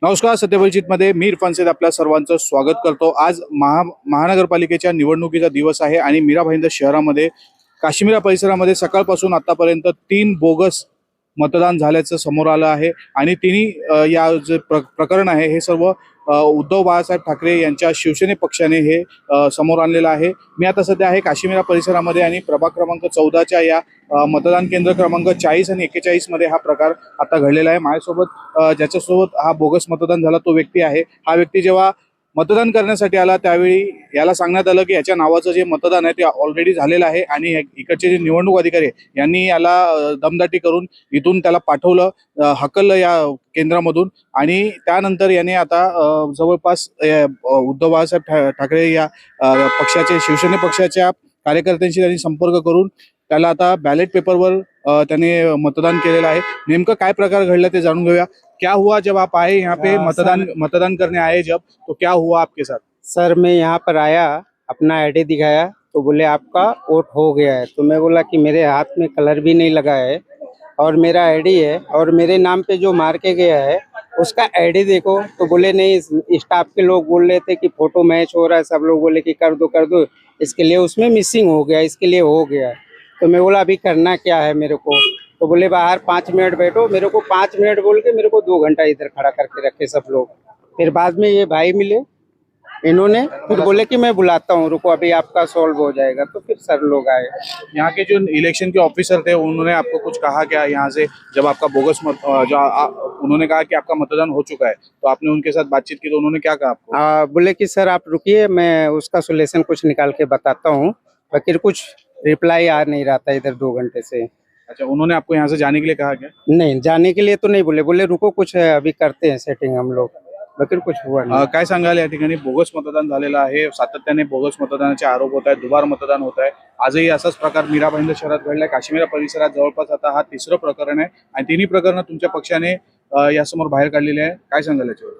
नमस्कार. सत्यपरिचितमध्ये मी इरफान सैद आपल्या सर्वांचं स्वागत करतो. आज महानगरपालिकेच्या निवडणुकीचा दिवस आहे आणि मीरा भाईंदर शहरामध्ये काश्मीरा परिसरामध्ये सकाळपासून आतापर्यंत 3 बोगस मतदान झाल्याचं समोर आलं आहे आणि तिन्ही या जे प्रकरण आहे हे सर्व उद्धव बाळासाहेब ठाकरे यांच्या शिवसेने पक्षाने हे समोर आणलेलं आहे. मी आता सध्या आहे काश्मीरा परिसरामध्ये आणि प्रभाग क्रमांक 14च्या या मतदान केंद्र क्रमांक 40 आणि 41 मध्ये हा प्रकार आता घडलेला आहे. माझ्यासोबत ज्याच्यासोबत हा बोगस मतदान झाला तो व्यक्ती आहे. हा व्यक्ती जेव्हा मतदान करण्यासाठी आला त्यावेळी याला सांगण्यात आलं की याच्या नावाचं जे मतदान आहे ते ऑलरेडी झालेलं आहे आणि इकडचे जे निवडणूक अधिकारी यांनी याला दमदाटी करून इथून त्याला पाठवलं, हकललं या केंद्रामधून आणि त्यानंतर याने आता जवळपास उद्धव बाळासाहेब ठाकरे या पक्षाचे शिवसेने पक्षाच्या कार्यकर्त्यांशी त्यांनी संपर्क करून त्याला आता बॅलेट पेपरवर त्याने मतदान केलेलं आहे. नेमकं काय प्रकार घडला ते जाणून घेऊया. क्या हुआ जब आप आए यहाँ पे मतदान करने आए जब, तो क्या हुआ आपके साथ? सर मैं यहाँ पर आया, अपना आईडी दिखाया तो बोले आपका वोट हो गया है। तो मैं बोला कि मेरे हाथ में कलर भी नहीं लगा है और मेरा आईडी है और मेरे नाम पे जो मार के गया है उसका आईडी देखो। तो बोले नहीं, स्टाफ के लोग बोल रहे थे कि फोटो मैच हो रहा है, सब लोग बोले कि कर दो इसके लिए, उसमें मिसिंग हो गया, इसके लिए हो गया। तो मैं बोला अभी करना क्या है मेरे को। तो बोले बाहर 5 मिनट बैठो। मेरे को 5 मिनट बोल के मेरे को 2 घंटा इधर खड़ा करके रखे सब लोग। फिर बाद में ये भाई मिले, इन्होंने फिर बोले कि मैं बुलाता हूँ, रुको अभी आपका सॉल्व हो जाएगा। तो फिर सर लोग आए। यहाँ के जो इलेक्शन के ऑफिसर थे उन्होंने आपको कुछ कहा क्या यहाँ से, जब आपका बोगस उन्होंने कहा कि आपका मतदान हो चुका है तो आपने उनके साथ बातचीत की तो उन्होंने क्या कहा आपको? बोले कि सर आप रुकिए, मैं उसका सोल्यूशन कुछ निकाल के बताता हूँ। बाकी कुछ रिप्लाई आ नहीं रहा था इधर 2 घंटे से। अच्छा, उन्होंने आपको यहाँ से जाने के लिए कहा क्या? नहीं, जाने के लिए तो नहीं बोले, बोले रुको कुछ है अभी करते हैं सेटिंग हम लोग। बाकी कुछ हुआ नहीं। काय सांगाल, या ठिकाणी बोगस मतदान झालेलं आहे, सातत्याने बोगस मतदानाचे आरोप होत आहेत, दुबार मतदान होत आहे. आजही असाच प्रकार मीरा भाईंदर शहरात घडलाय. काश्मीरा परिसरात जवळपास आता हा 3रं प्रकरण आहे आणि तिन्ही प्रकरणं तुमच्या पक्षाने यासमोर बाहेर काढलेली आहे. काय सांगाल याच्यावर?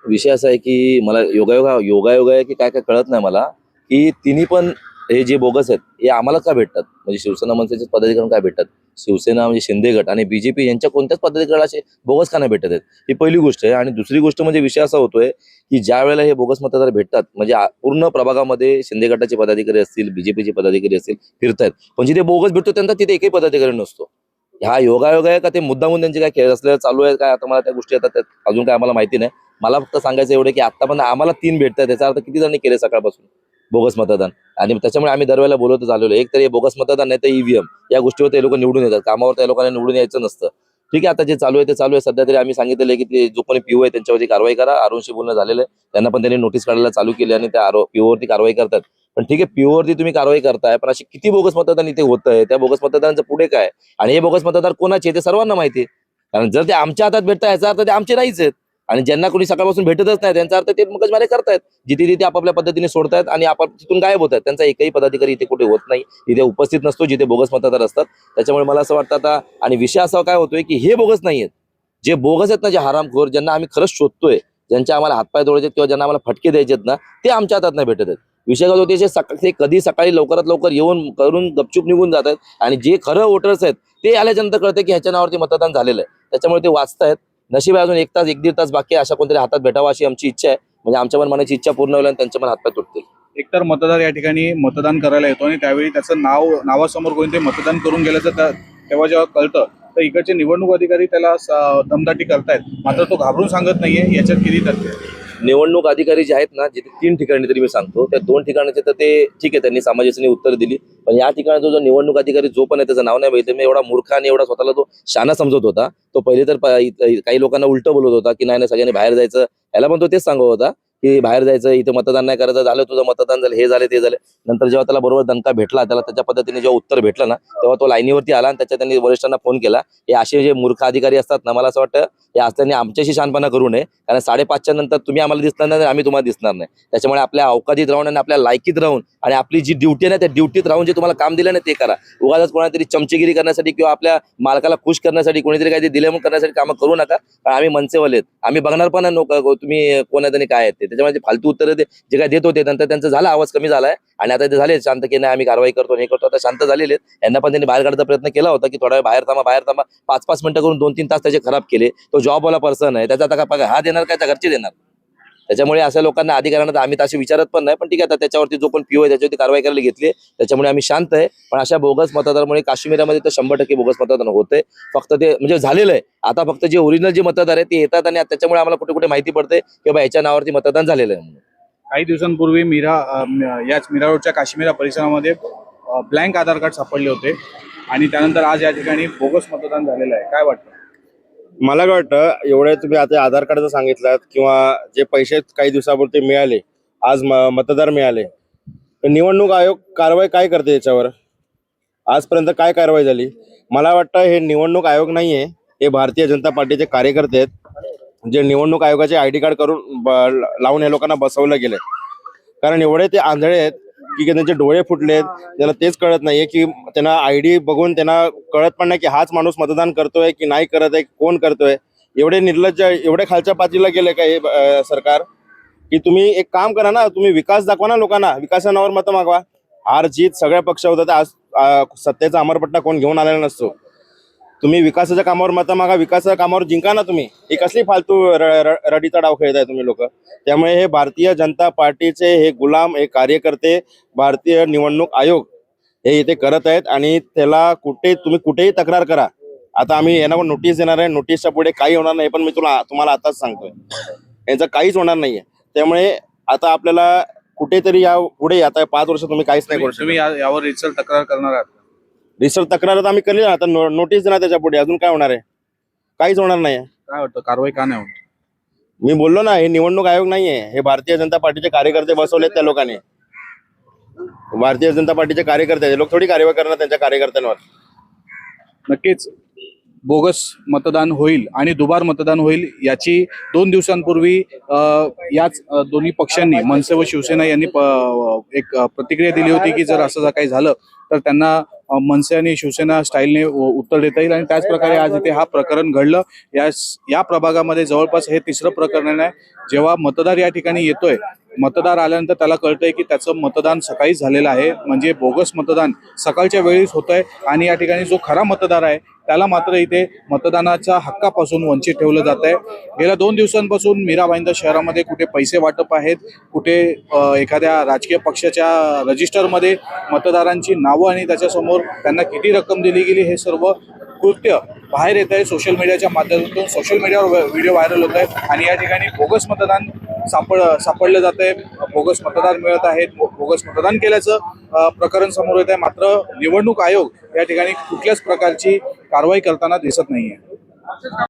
विषय असा आहे की मला योगायोग आहे की काय काय कळत नाही मला, की तिन्ही पण हे जे बोगस आहेत हे आम्हाला का भेटतात, म्हणजे शिवसेना मनसेचे पदाधिकारी काय भेटतात, शिवसेना म्हणजे शिंदे गट आणि बीजेपी यांच्या कोणत्याच पदाधिकाऱ्याला असे बोगस का नाही भेटत आहेत, ही पहिली गोष्ट आहे. आणि दुसरी गोष्ट म्हणजे विषय असा होतोय की ज्या वेळेला हे बोगस मतदार भेटतात म्हणजे पूर्ण प्रभागामध्ये शिंदे गटाचे पदाधिकारी असतील, बीजेपीचे पदाधिकारी असतील फिरतायत, पण जिथे बोगस भेटतो त्यांचा तिथे एकही पदाधिकारी नसतो. हा योगायोग आहे का ते मुद्दामून त्यांचे काय खेळ असलेला चालू आहे काय, आता मला त्या गोष्टी आता अजून काय आम्हाला माहिती नाही. मला फक्त सांगायचं एवढं की आता पण आम्हाला 3 भेटतात, त्याचा अर्थ किती जणांनी केले सकाळपासून बोगस मतदान. आणि त्याच्यामुळे आम्ही दरवेळेला बोलवतो झालेलो, एक तर हे बोगस मतदान नाही तर ईव्हीएम या गोष्टीवर ते लोक निवडून येतात, कामावर त्या लोकांना निवडून यायचं नसतं. ठीक आहे, आता जे चालू आहे ते चालू आहे. सध्या तरी आम्ही सांगितलेलं आहे की ते जो कोणी पीओ आहे त्यांच्यावरती कारवाई करा. अरुणशी बोलणं झालेलं आहे, त्यांना पण त्यांनी नोटीस काढायला चालू केली आणि त्या पीओवरती कारवाई करतात. पण ठीक आहे, पीओवरती तुम्ही कारवाई करताय, पण अशी किती बोगस मतदान इथे होत आहे, त्या बोगस मतदानाचं पुढे काय आणि हे बोगस मतदार कोणाचे ते सर्वांना माहिती आहे. कारण जर ते आमच्या हातात भेटतात याचा अर्थ ते आमचे नाहीच आहेत आणि ज्यांना कोणी सकाळपासून भेटतच नाही त्यांचा अर्थ ते मगजमारी करतायत, जिथे तिथे आपापल्या पद्धतीने सोडतायत आणि तिथून गायब होत आहेत. त्यांचा एकही पदाधिकारी इथे कुठे होत नाही, इथे उपस्थित नसतो जिथे बोगस मतदार असतात. त्याच्यामुळे मला असं वाटतं आता, आणि विषय असा काय होतोय की हे बोगस नाहीयेत, जे बोगस आहेत ना, जे हरामखोर ज्यांना आम्ही खरंच शोधतोय, ज्यांच्या आम्हाला हातपाय तोडायचे किंवा ज्यांना आम्हाला फटके द्यायचे ना, ते आमच्या हातात नाही भेटत आहेत. विषय काय होते, ते कधी सकाळी लवकरात लवकर येऊन करून गपचूप निघून जात आहेत आणि जे खरं वोटर्स आहेत ते आल्याच्यानंतर कळते की ह्याच्या नावावरती मतदान झालेलं आहे. त्याच्यामुळे ते वाचतायत. नशीब अजून 1 तास 1-1.5 तास बाकी आहे, अशा कोणतरी हातात भेटावा अशी आमची इच्छा आहे. म्हणजे आमच्या पण मनाची इच्छा पूर्ण होईल आणि त्यांच्या पण हातपाय तुटतील. एकतर मतदार या ठिकाणी मतदान करायला येतो आणि त्यावेळी त्याचं नावासमोर कोणते मतदान करून गेलं तर तेव्हा जेव्हा कळतं तर इकडचे निवडणूक अधिकारी त्याला दमदाटी करतायत, मात्र तो घाबरून सांगत नाहीये. याच्यात किती तथ्य आहे? निवडणूक अधिकारी जे आहेत ना, जिथे 3 ठिकाणी तरी मी सांगतो, त्या 2 ठिकाणाचे तर ते ठीक आहे, त्यांनी समाजाने उत्तर दिली, पण या ठिकाणी जो निवडणूक अधिकारी जो पण आहे त्याचं नाव नाही माहिती, मी एवढा मूर्ख आणि एवढा स्वतःला तो शाना समजत होता. तो पहिले तर काही लोकांना उलट बोलत होता की नाही सगळ्यांनी बाहेर जायचं, याला पण तो तेच सांगत होता की बाहेर जायचं, इथे मतदान नाही करायचं, झालं तुझं मतदान झालं, हे झालं ते झालं. नंतर जेव्हा त्याला बरोबर दणका भेटला, त्याला त्याच्या पद्धतीने जेव्हा उत्तर भेटलं ना, तेव्हा तो लाईनीवरती आला आणि त्याच्या त्यांनी वरिष्ठांना फोन केला. हे असे जे मूर्ख अधिकारी असतात ना, मला असं वाटतं हे असताना आमच्याशी शहाणपणा करू नये, कारण 5:30च्या नंतर तुम्ही आम्हाला दिसणार नाही, आम्ही तुम्हाला दिसणार नाही. त्याच्यामुळे आपल्या अवकाशात राहून आणि आपल्या लायकीत राहून आणि आपली जी ड्युटी आहे ना त्या ड्युटीत राहून जे तुम्हाला काम दिलं ना ते करा. उगाच कोणातरी चमचेगिरी करण्यासाठी किंवा आपल्या मालकाला खुश करण्यासाठी कोणीतरी काहीतरी दिलं म्हणून करण्यासाठी कामं करू नका. कारण आम्ही मनसेवाले आहेत, आम्ही बघणार पण नाही तुम्ही कोण आहेत आणि काय आहेत ते. त्याच्यामुळे फालतू उत्तरं ते जे काय देत होते नंतर त्यांचा झाला आवाज कमी झालाय आणि आता ते झाले शांत की नाही आम्ही कारवाई करतो हे करतो. आता शांत झालेले आहेत. यांना पण त्यांनी बाहेर काढायचा प्रयत्न केला होता की थोडा वेळ बाहेर थांबा 5-5 मिनिटं करून 2-3 तास त्याचे खराब केले. तो जॉबवाला पर्सन आहे, त्याचा आता काय पगार हा देणार काय त्या घरचे देणार. त्याच्यामुळे अशा लोकांना अधिकाऱ्यांना आम्ही तशी विचारत पण नाही. पण ठीक आहे, आता त्याच्यावरती जो कोण पीओ आहे त्याच्यावरती कारवाई करायला घेतली, त्याच्यामुळे आम्ही शांत आहे. पण अशा बोगस मतदारामुळे काश्मीरमध्ये तर 100% बोगस मतदान होते. फक्त ते म्हणजे झालेलं आहे. आता फक्त जे ओरिजिनल जे मतदार आहेत ते येतात आणि त्याच्यामुळे आम्हाला कुठे कुठे माहिती पडते की बाबा याच्या नावावरती मतदान झालेलं आहे म्हणून. काही दिवसांपूर्वी याच मीरा रोडच्या काश्मीरा परिसरामध्ये ब्लँक आधार कार्ड सापडले होते आणि त्यानंतर आज या ठिकाणी बोगस मतदान झालेलं आहे. काय वाटतं? मला काय वाटतं, एवढे तुम्ही आता आधार कार्डचं सांगितलं किंवा जे पैसे काही दिवसापूर्वी मिळाले, आज मतदार मिळाले, तर निवडणूक आयोग कारवाई काय करते याच्यावर? आजपर्यंत काय कारवाई झाली? मला वाटतं हे निवडणूक आयोग नाही आहे, हे भारतीय जनता पार्टीचे कार्यकर्ते आहेत जे निवडणूक आयोगाचे ID कार्ड करून लावून हे लोकांना बसवलं गेलंय. कारण एवढे ते आंधळे आहेत की त्यांचे डोळे फुटलेत, त्याला तेच कळत नाहीये की त्यांना ID बघून त्यांना कळत पण नाही की हाच माणूस मतदान करतोय की नाही करत आहे, कोण करतोय. एवढे निर्लज्ज, एवढे खालच्या पातळीला गेले का हे सरकार की तुम्ही एक काम करा ना, तुम्ही विकास दाखवा ना लोकांना, विकासाच्या नावावर मतं मागवा. हार जीत सगळ्या पक्ष होतात, आज सत्तेचा अमरपट्टा कोण घेऊन आलेला नसतो. तुम्ही विकासाच्या कामावर मतं मागा, विकासाच्या कामावर जिंका ना तुम्ही. ही कसली फालतू रडीचा डाव खेळताय तुम्ही लोक. त्यामुळे हे भारतीय जनता पार्टीचे हे गुलाम, हे कार्यकर्ते भारतीय निवडणूक आयोग हे इथे करत आहेत आणि त्याला तुम्ही कुठेही तक्रार करा. आता आम्ही यांना नोटीस देणार आहे, नोटीसच्या पुढे काही होणार नाही. पण मी तुम्हाला आताच सांगतोय यांचं काहीच होणार नाहीये. त्यामुळे आता आपल्याला कुठेतरी या पुढे आता 5 वर्ष तुम्ही काहीच नाही करू शकत. तुम्ही यावर रितसर तक्रार करणार आहात? रिसर्च तक्रार तर आम्ही केली ना, आता नोटीस देणार त्याच्या पुढे. अजून काय होणार आहे? काहीच होणार नाही. काय वाटतं कारवाई का नाही होत? मी बोललो ना, हे निवडणूक आयोग नाहीये, हे भारतीय जनता पार्टीचे कार्यकर्ते बसवलेत त्या लोकांनी. भारतीय जनता पार्टीचे कार्यकर्ते, हे लोक थोडी कारवाई करणार त्यांच्या कार्यकर्त्यांवर. नक्कीच बोगस मतदान होईल आणि दुबार मतदान होईल याची 2 दिवसांपूर्वी याच दोन्ही पक्षांनी, मनसे व शिवसेना यांनी एक प्रतिक्रिया दिली होती की जर असं काही झालं तर त्यांना मनसे आणि शिवसेना स्टाईलने उत्तर देता येईल. आणि त्याच प्रकारे आज इथे हा प्रकरण घडलं. या प्रभागामध्ये जवळपास हे 3रं प्रकरण आहे. जेव्हा मतदार या ठिकाणी येतोय, मतदार आल्यानंतर त्याला कळतंय की त्याचं मतदान सकाळी झालेलं आहे, म्हणजे बोगस मतदान सकाळच्या वेळीच होतंय आणि या ठिकाणी जो खरा मतदार आहे त्याला मात्र इथे मतदानाच्या हक्कापासून वंचित ठेवलं जात आहे. गेल्या 2 दिवसांपासून मीरा भाईंदर शहरामध्ये कुठे पैसे वाटप आहेत, कुठे एखाद्या राजकीय पक्षाच्या रजिस्टरमध्ये मतदारांची नावं आणि त्याच्यासमोर त्यांना किती रक्कम दिली गेली हे सर्व कृत्य बाहेर येत आहे. सोशल मीडियाच्या माध्यमातून सोशल मीडियावर व्हिडिओ व्हायरल होत आहेत आणि या ठिकाणी बोगस मतदान सापडलं जात आहे, बोगस मतदार मिळत आहेत, बोगस मतदान केल्याचं प्रकरण समोर येत आहे. मात्र निवडणूक आयोग या ठिकाणी कुठल्याच प्रकारची कारवाई करताना दिसत नाहीये.